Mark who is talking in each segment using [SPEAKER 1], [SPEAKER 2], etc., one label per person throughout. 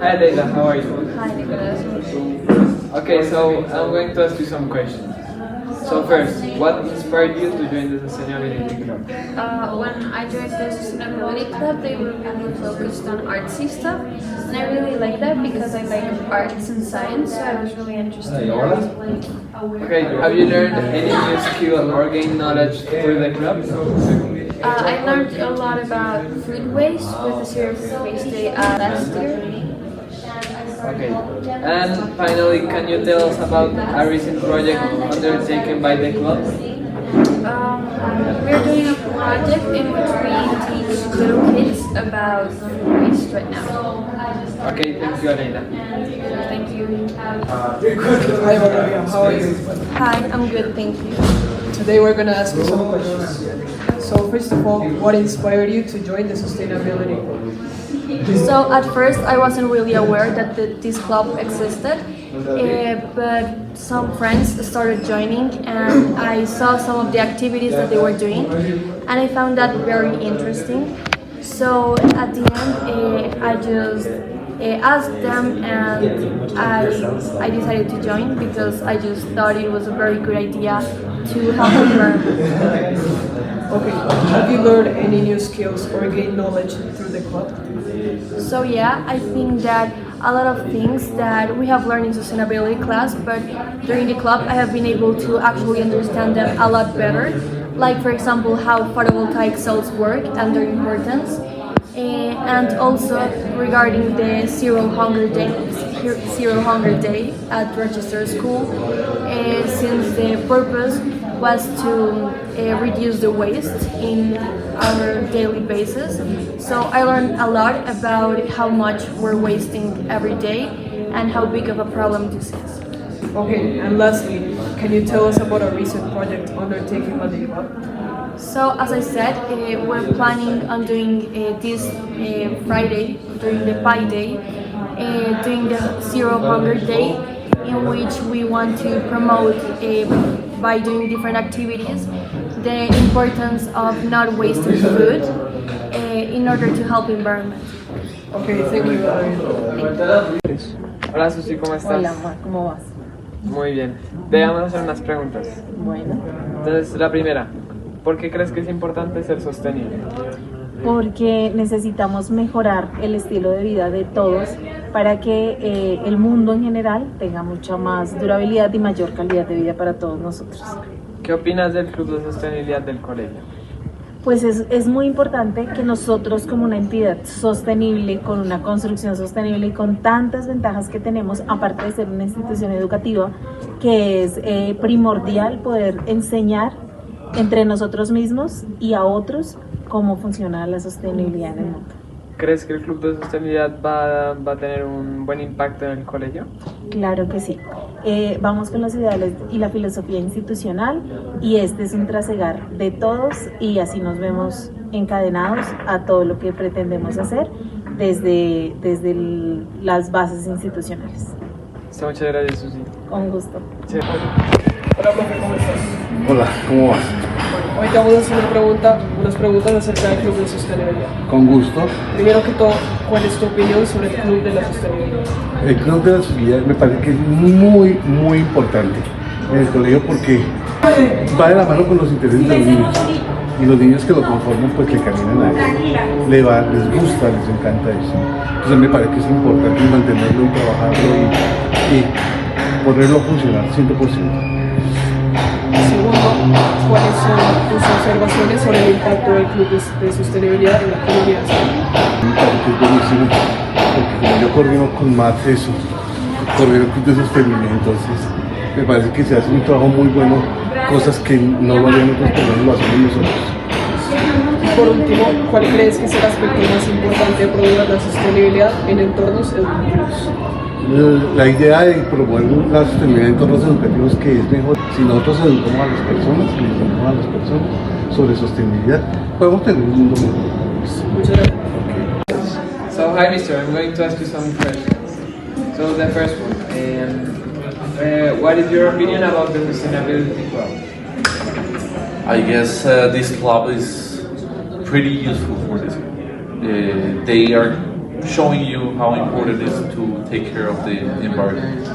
[SPEAKER 1] Hi Leila, how are you?
[SPEAKER 2] Hi, Nicholas.
[SPEAKER 1] Okay, so I'm going to ask you some questions. So first, what inspired you to join the Sustainability Club?
[SPEAKER 2] When I joined the Sustainability Club, they were really focused on artsy stuff, and I really like that because I like arts and science, so I was really interested in that.
[SPEAKER 1] Okay, have you learned any new skill or gained knowledge through the club?
[SPEAKER 2] I learned a lot about food waste with the Zero Food Waste Day last year.
[SPEAKER 1] Okay, and finally, can you tell us about a recent project undertaken by the club?
[SPEAKER 2] We're doing a project in which we teach little kids about food waste right now.
[SPEAKER 1] Okay, thank you, Leila.
[SPEAKER 2] Thank you.
[SPEAKER 3] Hi Valeria, how are you?
[SPEAKER 2] Hi, I'm good, thank you.
[SPEAKER 3] Today we're going to ask you some questions. So first of all, what inspired you to join the sustainability group?
[SPEAKER 2] So at first I wasn't really aware that this club existed, but some friends started joining and I saw some of the activities that they were doing and I found that very interesting. So at the end I just asked them and I decided to join because I just thought it was a very good idea to help the environment.
[SPEAKER 3] Okay, have you learned any new skills or gained knowledge through the club?
[SPEAKER 2] So yeah, I think that a lot of things that we have learned in sustainability class, but during the club I have been able to actually understand them a lot better. Like for example, how photovoltaic cells work and their importance, and also regarding the Zero Hunger Day at Rochester School, since the purpose was to reduce the waste in our daily basis. So I learned a lot about how much we're wasting every day and how big of a problem this is.
[SPEAKER 3] Okay, and lastly, can you tell us about a recent project undertaken by the club?
[SPEAKER 2] So as I said, we're planning on doing this Friday during the Pi Day, doing the Zero Hunger Day, in which we want to promote by doing different activities the importance of not wasting food in order to help environment.
[SPEAKER 3] Okay, thank you, Valeria.
[SPEAKER 1] Hola Susi, ¿cómo estás?
[SPEAKER 4] Hola, Mar, ¿cómo vas?
[SPEAKER 1] Muy bien. Te vamos a hacer unas preguntas.
[SPEAKER 4] Bueno,
[SPEAKER 1] Entonces, la primera, ¿por qué crees que es importante ser sostenible?
[SPEAKER 4] porque necesitamos mejorar el estilo de vida de todos para que el mundo en general tenga mucha más durabilidad y mayor calidad de vida para todos nosotros.
[SPEAKER 1] ¿Qué opinas del Club de Sostenibilidad del colegio?
[SPEAKER 4] Pues es muy importante que nosotros como una entidad sostenible, con una construcción sostenible y con tantas ventajas que tenemos, aparte de ser una institución educativa, que es primordial poder enseñar entre nosotros mismos y a otros cómo funciona la sostenibilidad en el mundo.
[SPEAKER 1] ¿Crees que el Club de Sostenibilidad va a tener un buen impacto en el colegio?
[SPEAKER 4] Claro que sí. Vamos con los ideales y la filosofía institucional y este es un trasegar de todos y así nos vemos encadenados a todo lo que pretendemos hacer desde las bases institucionales.
[SPEAKER 1] Muchas gracias, Susi.
[SPEAKER 4] Con gusto.
[SPEAKER 1] Sí.
[SPEAKER 3] Hola, profe, ¿cómo estás?
[SPEAKER 5] Hola, ¿cómo vas?
[SPEAKER 3] Hoy te vamos a hacer unas preguntas acerca del Club de Sostenibilidad.
[SPEAKER 5] Con gusto.
[SPEAKER 3] Primero que todo, ¿cuál es tu opinión sobre el Club de la Sostenibilidad?
[SPEAKER 5] El Club de la Sostenibilidad me parece que es muy, muy importante en el colegio porque va de la mano con los intereses de los niños. Y los niños que lo conforman, pues le caminan a él. Les gusta, les encanta eso. Entonces me parece que es importante mantenerlo y trabajarlo y ponerlo a funcionar 100%.
[SPEAKER 3] Segundo, ¿cuáles son tus observaciones sobre el impacto del Club de Sostenibilidad en la comunidad?
[SPEAKER 5] Me parece que es buenísimo, porque como yo coordino con Matt eso, coordino el Club de Sostenibilidad, entonces me parece que se hace un trabajo muy bueno, cosas que no lo harían otras personas, lo hacemos nosotros.
[SPEAKER 3] Y por último, ¿cuál crees que es el aspecto más importante de promover la sostenibilidad en entornos educativos?
[SPEAKER 5] La idea de promover la sostenibilidad en entornos educativos que es mejor si nosotros educamos a las personas, y enseñamos a las personas sobre sostenibilidad, podemos tener un mundo mejor.
[SPEAKER 3] Muchas gracias.
[SPEAKER 1] So, hi mister, I'm going to ask you some questions. So, the first one, what is your opinion about the Sustainability Club?
[SPEAKER 6] I guess this club is pretty useful for this. They are showing you how important it is to take care of the environment.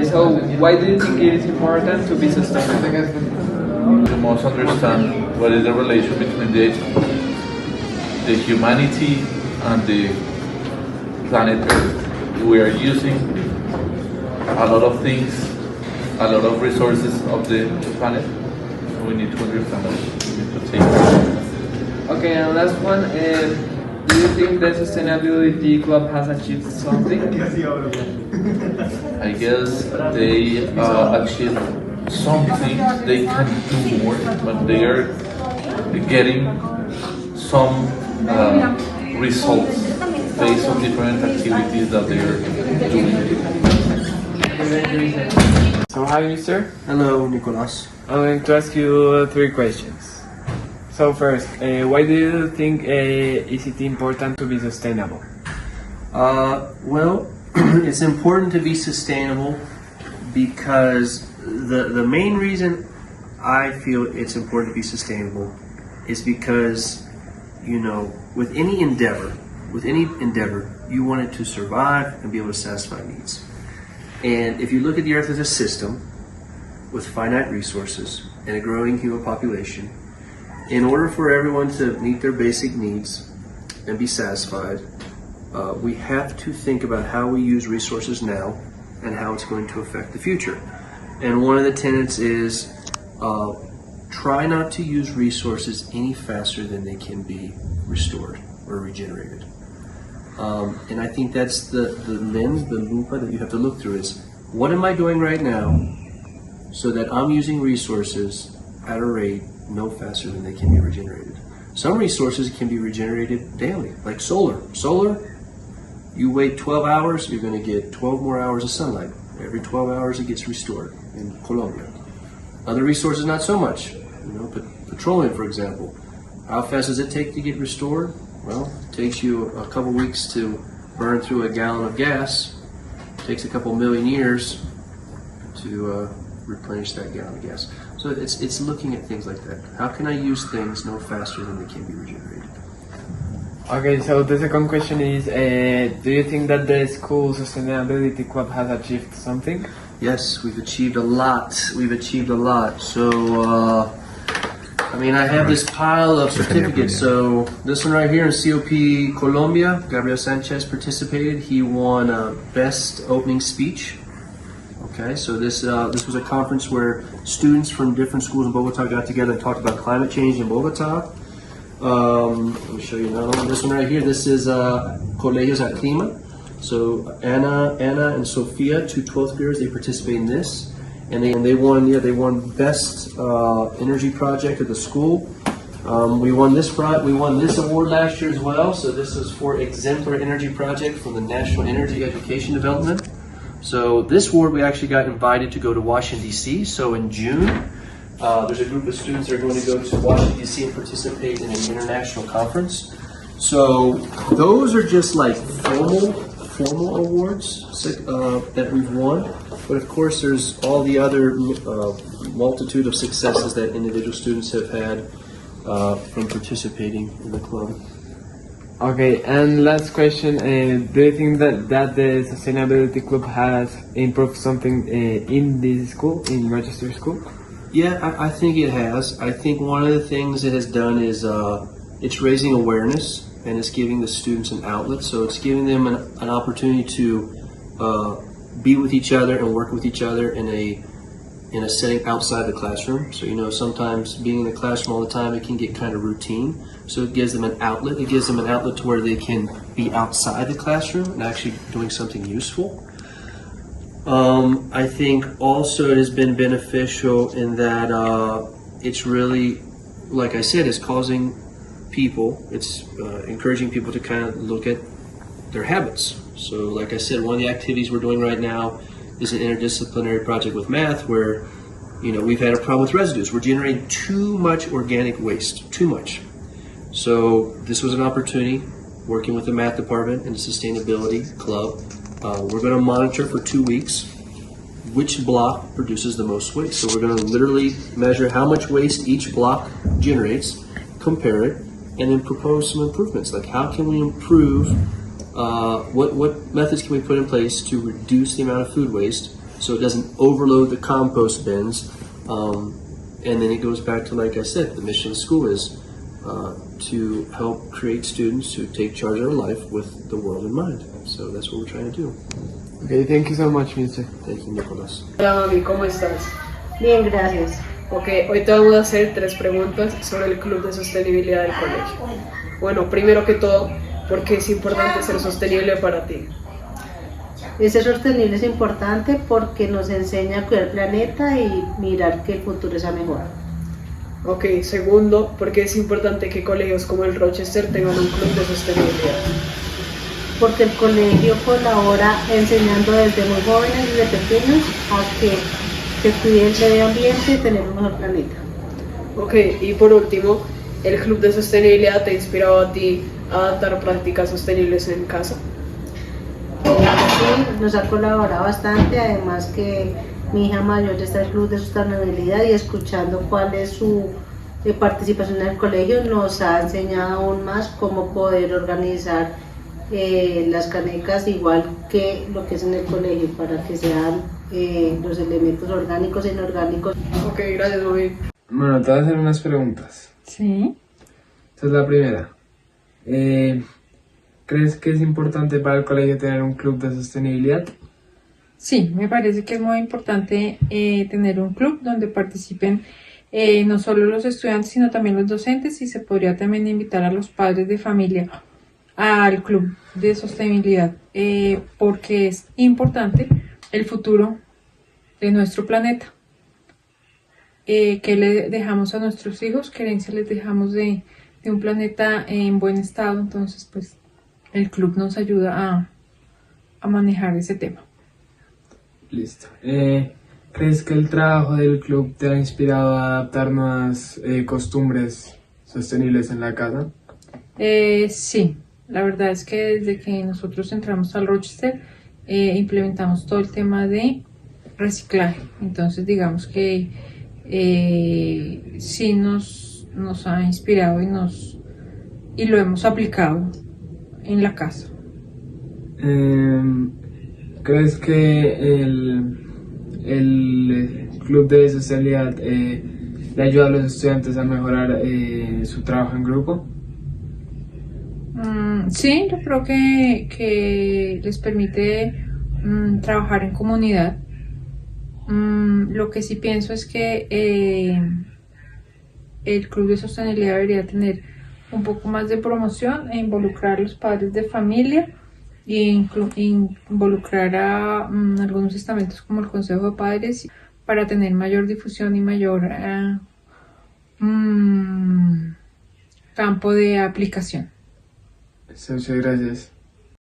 [SPEAKER 1] So why do you think it is important to be sustainable?
[SPEAKER 6] You must understand what is the relation between the humanity and the planet Earth. We are using a lot of things, a lot of resources of the planet. So we need to understand that. We need to take care of it.
[SPEAKER 1] Okay, and last one, do you think the Sustainability Club has achieved something?
[SPEAKER 6] I guess they achieve something. They can do more, but they are getting some results based on different activities that they are doing.
[SPEAKER 1] So hi, mister.
[SPEAKER 7] Hello, Nicolas.
[SPEAKER 1] I'm going to ask you 3 questions. So first, why do you think is it important to be sustainable?
[SPEAKER 7] Well, it's important to be sustainable because the main reason I feel it's important to be sustainable is because, you know, with any endeavor, you want it to survive and be able to satisfy needs. And if you look at the Earth as a system with finite resources and a growing human population, in order for everyone to meet their basic needs and be satisfied, we have to think about how we use resources now and how it's going to affect the future. And one of the tenets is try not to use resources any faster than they can be restored or regenerated. And I think that's the lens, the lupa that you have to look through is, what am I doing right now so that I'm using resources at a rate no faster than they can be regenerated. Some resources can be regenerated daily, like solar. Solar, you wait 12 hours, you're going to get 12 more hours of sunlight. Every 12 hours it gets restored in Colombia. Other resources, not so much. You know, petroleum, for example. How fast does it take to get restored? Well, it takes you a couple weeks to burn through a gallon of gas. It takes a couple million years to replenish that gallon of gas. So it's looking at things like that. How can I use things no faster than they can be regenerated?
[SPEAKER 1] Okay, so the second question is, do you think that the school Sustainability Club has achieved something?
[SPEAKER 7] Yes, we've achieved a lot. So, I mean, I have this pile of certificates. So this one right here in COP Colombia, Gabriel Sanchez participated. He won Best Opening Speech. Okay, so this was a conference where students from different schools in Bogota got together and talked about climate change in Bogota. Let me show you another one. This one right here, this is Colegios al Clima. So Anna and Sofia, 2 12th graders, they participate in this. And they won Best Energy Project at the school. We won this award last year as well. So this was for Exemplar Energy Project from the National Energy Education Development. So this award, we actually got invited to go to Washington, D.C. So in June, there's a group of students that are going to go to Washington, D.C. and participate in an international conference. So those are just like formal awards that we've won. But of course, there's all the other multitude of successes that individual students have had from participating in the club.
[SPEAKER 1] Okay, and last question, do you think that the Sustainability Club has improved something in this school, in Rochester School?
[SPEAKER 7] Yeah, I think it has. I think one of the things it has done is it's raising awareness and it's giving the students an outlet. So it's giving them an opportunity to be with each other and work with each other in a setting outside the classroom. So, you know, sometimes being in the classroom all the time, it can get kind of routine. So it gives them an outlet. It gives them an outlet to where they can be outside the classroom and actually doing something useful. I think also it has been beneficial in that it's really, like I said, it's causing people, it's encouraging people to kind of look at their habits. So like I said, one of the activities we're doing right now is an interdisciplinary project with math where, you know, we've had a problem with residues. We're generating too much organic waste, too much. So this was an opportunity, working with the math department and the sustainability club. We're going to monitor for 2 weeks which block produces the most waste. So we're going to literally measure how much waste each block generates, compare it, and then propose some improvements. Like, how can we improve? What methods can we put in place to reduce the amount of food waste so it doesn't overload the compost bins? And then it goes back to, like I said, the mission of school is to help create students who take charge of their life with the world in mind. So that's what we're trying to do.
[SPEAKER 1] Okay, thank you so much, Mr.
[SPEAKER 7] Thank you, Nicholas.
[SPEAKER 3] Hola mami, ¿cómo estás?
[SPEAKER 8] Bien, gracias.
[SPEAKER 3] Ok, hoy te vamos a hacer 3 preguntas sobre el Club de Sostenibilidad del colegio. Bueno, primero que todo, ¿por qué es importante ser sostenible para ti?
[SPEAKER 8] Ser sostenible es importante porque nos enseña a cuidar el planeta y mirar que el futuro sea mejor.
[SPEAKER 3] Ok, segundo, ¿por qué es importante que colegios como el Rochester tengan un club de sostenibilidad?
[SPEAKER 8] Porque el colegio colabora enseñando desde muy jóvenes, desde pequeños, a que se cuide el medio ambiente y tener un mejor planeta.
[SPEAKER 3] Ok, y por último, ¿el club de sostenibilidad te ha inspirado a ti a adaptar prácticas sostenibles en casa?
[SPEAKER 8] Sí, nos ha colaborado bastante, además que mi hija mayor está en el club de sostenibilidad y escuchando cuál es su participación en el colegio nos ha enseñado aún más cómo poder organizar las canecas igual que lo que es en el colegio para que sean los elementos orgánicos e inorgánicos.
[SPEAKER 3] Ok, gracias, mami.
[SPEAKER 1] Bueno, te voy a hacer unas preguntas.
[SPEAKER 9] Sí.
[SPEAKER 1] Esta es la primera. ¿Crees que es importante para el colegio tener un club de sostenibilidad?
[SPEAKER 9] Sí, me parece que es muy importante tener un club donde participen no solo los estudiantes, sino también los docentes, y se podría también invitar a los padres de familia al club de sostenibilidad, porque es importante el futuro de nuestro planeta. ¿Qué le dejamos a nuestros hijos? ¿Qué herencia les dejamos de un planeta en buen estado? Entonces, pues, el club nos ayuda a manejar ese tema.
[SPEAKER 1] Listo. ¿Crees que el trabajo del club te ha inspirado a adaptar nuevas costumbres sostenibles en la casa?
[SPEAKER 9] Sí, la verdad es que desde que nosotros entramos al Rochester implementamos todo el tema de reciclaje. Entonces digamos que sí nos ha inspirado y lo hemos aplicado en la casa.
[SPEAKER 1] ¿Crees que el club de sostenibilidad le ayuda a los estudiantes a mejorar su trabajo en grupo?
[SPEAKER 9] Sí, yo creo que les permite trabajar en comunidad. Lo que sí pienso es que el club de sostenibilidad debería tener un poco más de promoción e involucrar a los padres de familia e involucrar a algunos estamentos como el Consejo de Padres para tener mayor difusión y mayor campo de aplicación.
[SPEAKER 1] Muchas gracias.